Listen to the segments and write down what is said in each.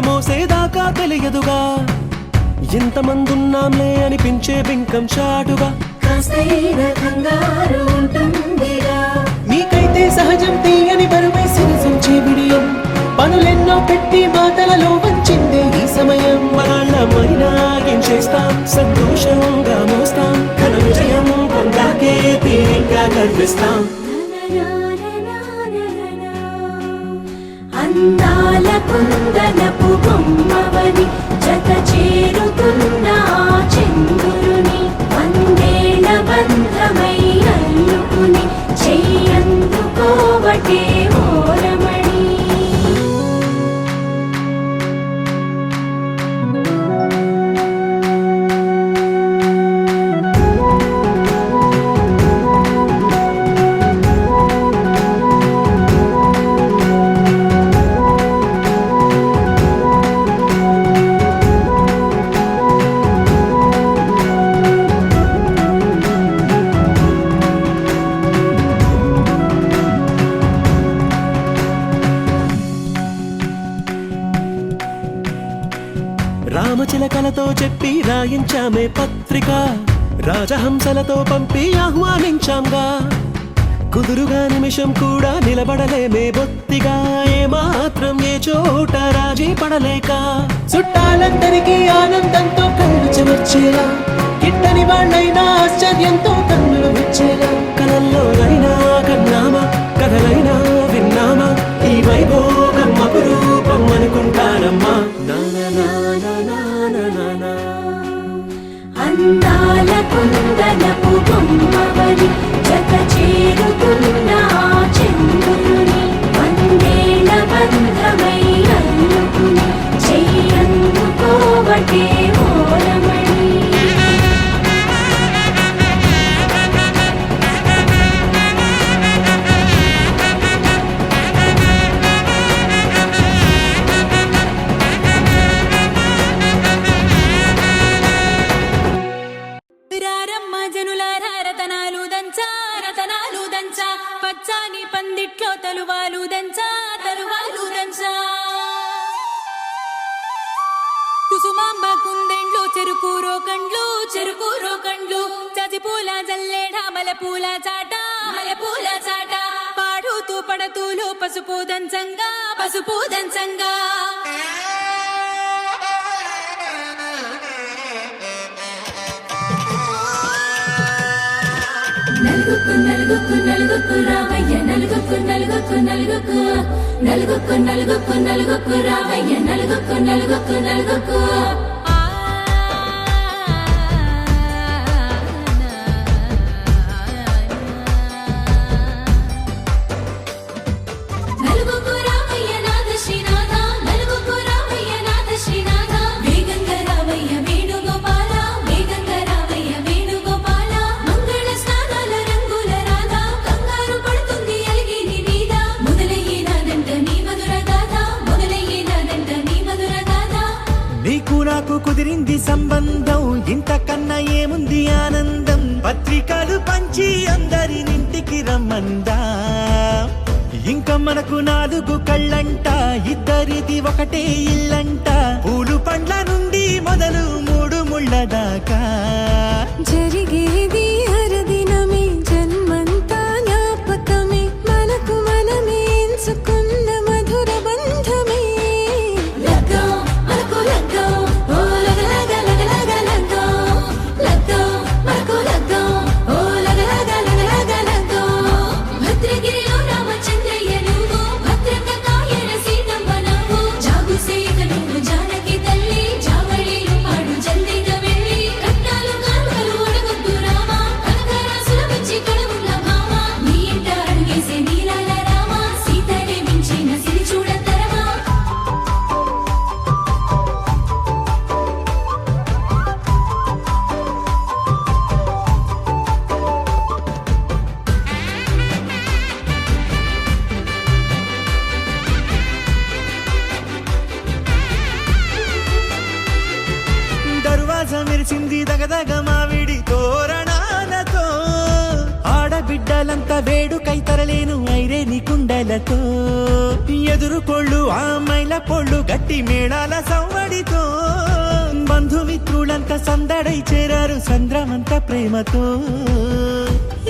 మోసేదాకా తెలియదుగా ఎంతమందున్నాంలే అనిపించే బింకం చాటుగా మీకైతే సహజం తీయని బరువై సిరిసించే బిడియం పనులెన్నో పెట్టి మాటలలో వంచిందే ఈ సమయం వాళ్ళమైనా ఏం చేస్తాం సంతోషంగా మోస్తాం ఘన విజయం పొందాకే తీరిగ్గా కనిపిస్తాం అందాల కుందనపు బొమ్మవని జత చేరుతున్న చంద్రుని వందేళ్ల బంధమై అల్లుకుని చెయ్యందుకోవటే ఓరమణి రామచిలకలతో చెప్పి రాయించామే పత్రిక రాజహంసలతో పంపి ఆహ్వానించాంగా కుదురుగా నిమిషం కూడా నిలబడలేమే బొత్తిగా ఏమాత్రం ఏ చోట రాజీ పడలేక చుట్టాలందరికీ ఆనందంతో కళ్ళు చెమర్చేలా కిట్టని వాళ్ళైనా ఆశ్చర్యంతో కన్నులు విచ్చేలా కలల్లోనైనా కన్నామా కథలైనా విన్నామా ఈ వైభోగం అపురూపం అనుకుంటానమ్మా అందాల కుందనపు బొమ్మవని జత చేరుతున్న చంద్రుని వందేళ్ల బంధమై అల్లుకుని చెయ్యందుకోవటే ఓరమణి పచ్చాని పందిట్లో తలువాలు దంచా కుసుమాంబ కుందెండ్లు చెరుకు రోకండ్లు చజిపూల జల్లేడ మలపూల చాట పాడుతూ పడతూలు పసుపు దంచంగా నలుగుకు రావయ్య నలుగుకు రావయ్య నలుగుకు కుదిరింది సంబంధం ఇంతకన్నా ఏముంది ఆనందం పత్రికలు పంచి అందరినింటికి రమ్మందా ఇంకా మనకు 4 కళ్ళంట ఇద్దరిది ఒకటే ఇల్లంట పూలు పండ్ల నుండి మొదలు 3 ముళ్ళ దాకా జరిగేది హరదినమే జన్మంతా జ్ఞాపకమే మనకు మనమే ఎంచుకున్న మధుర బంధమే మెరిసింది దగదగ మావిడి తోరణాలతో ఆడబిడ్డలంతా వేడుకై తరలేను ఐరేని కుండలతో ఎదురుకోళ్ళు ఆ మైల పొళ్ళు గట్టి మేళాల సందమంతా సందడై చేరారు సంద్రమంతా ప్రేమతో.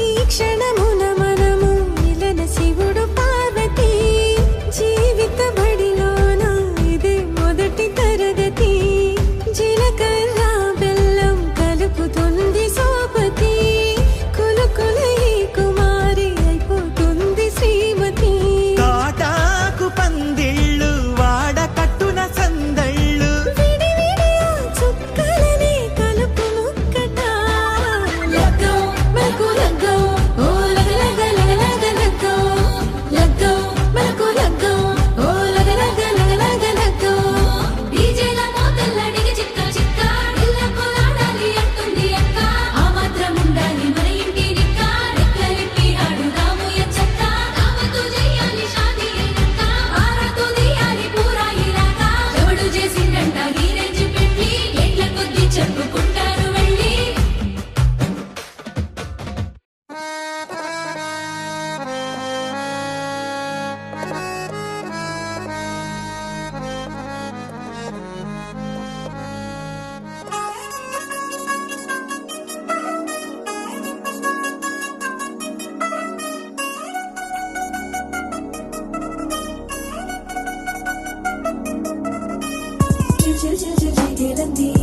ఈ క్షణమున మనము మిలన శివుడు పార్వతి జీవిత బడిలోన ఇదే మొదటి తరగతి. జీలకర్ర బెల్లం కలుపుతుంది సోపతి కులుకులై కుమారి అయిపోతుంది శ్రీమతి. తాటాకు పందిళ్ళు వాడ కట్టున సందళ్ళు విడివిడియా చుక్కలనే కలుపు ముక్కట. లగ్గం మనకు లగ్గం ఓ లగ లగ లగ లగ లగ్గం. లగ్గం మనకు లగ్గం ఓ లగ లగ లగ లగ లగ్గం. డీజేల మోతల్లడిగి చిక్క చిక్క ఇళ్ళకు ఆడాలి అంటుంది అక్క. ఆ మాత్రం ఉండాలి మన ఇంటి నిక్క. రెక్కలిప్పి ఆడుదాము ఎంచక్క. దావతు చేయాలి షాదీ అయినక్క. ఆరాతు తీయాలి పూరాయిలాగా. ఎవడు చేసిండంట ఈ రేంజ్ పెళ్లి. ఏళ్ల కొద్దీ చెప్పుకుంటారు వెళ్ళి. Chill chill chill chill chill